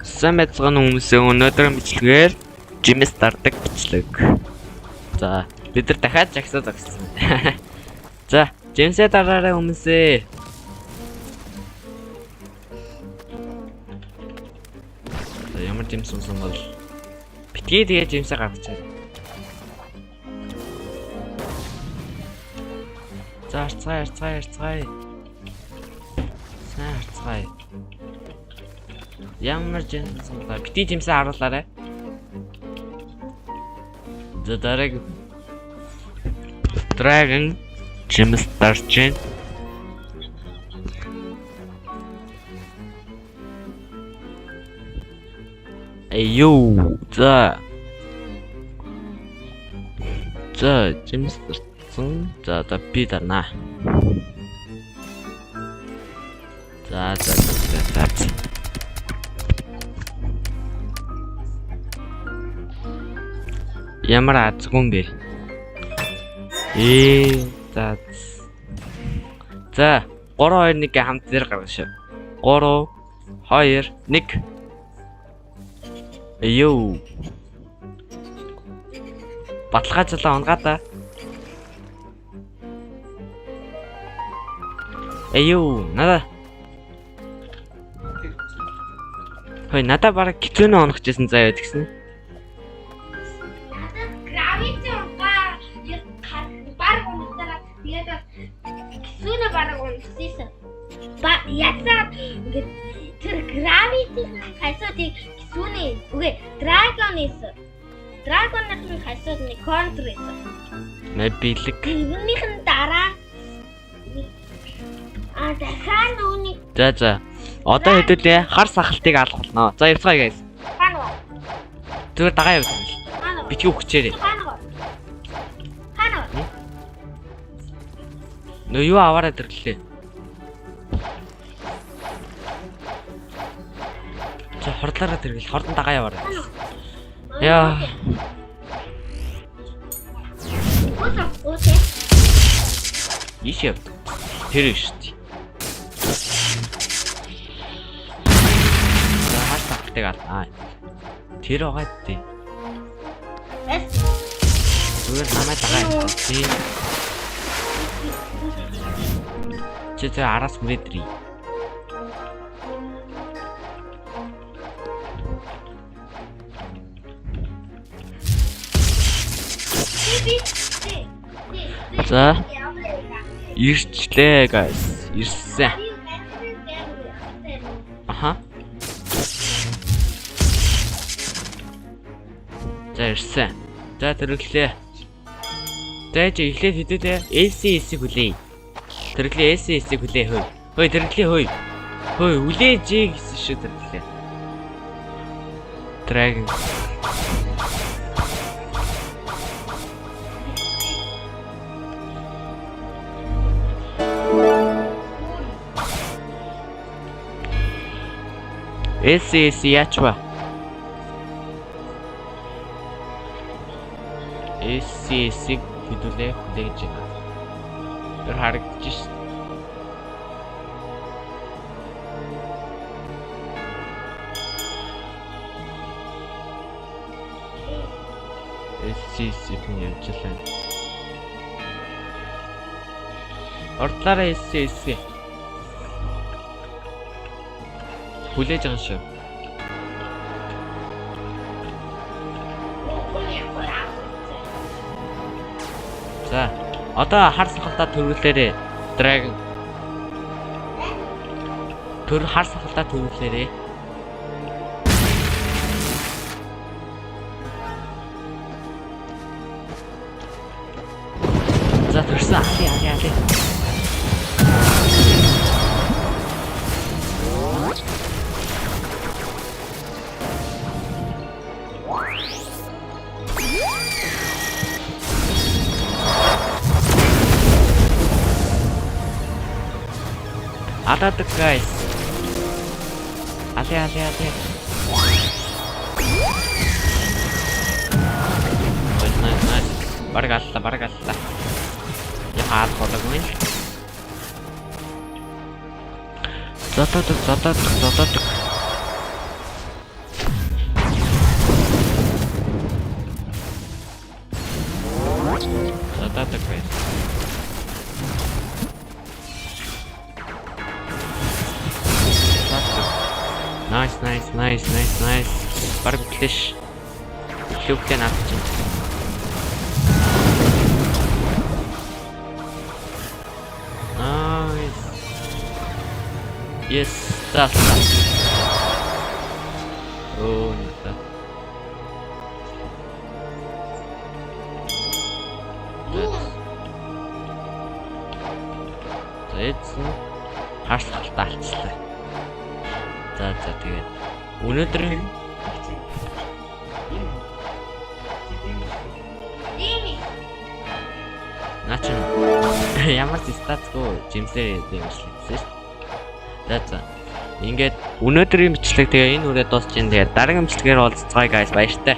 Сайн байцгаана хүмүүсээ өнөөдөр бичлэгээр Jimmy Star-даг бичлэг. За, бид нар дахиад жагсаа зогссон. За, Jimmy-сээ дараарай хүмүүсээ. За, ямар Jimmy сунсан бол битгий тэгээ Jimmy-сээ гаргачаа. За, харцгаая. Сайн харцгаая. Ямар жинсэн ба бити Jimmy-сээ харуулаарай. The Dragon Jimmy Star-чин Айё за Jimmy Star-чин за би дарна. За ямар азгүй юм бэ? За 3 2 1 хамт дээр гаргаш. 3 2 1 Айё. Баталгаажлаа унгата. Айё, надаа. Хөөе, надаа бараг гитүүнээ онгочсэн заяа тэгсэн. Яцаад ингээд тэр gravity хайсуудыг гисүүнээ үгүй dragon-ийн хайсууд нэг контр хийсэн. Мабилэг. Үүнийх нь дараа дахиад үүнийг За. Одоо хэдүүлээ хар сахалтыг алах болно. За явцгаая guys. Хаана? Зүгээр дагаа явж. Битгий өгчээрээ. Хаана? Нөө юу аваарай дэрлээ. За хордлаараа тэргэл хордон дагаа яваарай. Яа. Окей. Ишээ. Тэр шүү дээ. За хар сахалтыг алаа. Тэр байгаа дээ. Зүгээр намайг дагаа явуулъя. Чи араас хүрээдрий. За ирчлээ guys. Ирсэн. Аха. За ирсэн. За тэрэглээ. Дэж эхлээд хэдүүдээ AC хүлээе. Тэрэглээ AC хүлээ хөөе. Хөөе тэрэглээ хөөе. Хөөе үлээж гэсэн шүү тэрэглээ. Dragon. AC ячва. AC хэдүүлээ хүлээж байна. Тэр харагдаж шээ. AC хүн явжлаа. Ордлаараа AC хүлээж байгаа шүү. За, одоо хар сахалтаа төрүүлээрээ. Dragon. Хар сахалтаа төрүүлээрээ. За, төрсөн. Ali. Атадаг guys. Ali. Nice. Бараг аллаа. Яхаад болоогүй. Зотодог. Nice. Бараг флэш. Эхлүүхтэй наад чинь. Nice. Yes, that's. Oh, no. Эцэн харслалтаа алцлаа. За тэгээд өнөөдрийн наач ямар ч статсгүй жимсээ дэмжлээ шүү. За ингээд өнөөдрийн бичлэг тэгээ энэ үрээ дуусчихин. Тэгээ дараагийн бичлэгээр уулзцгаая guys, баяртай.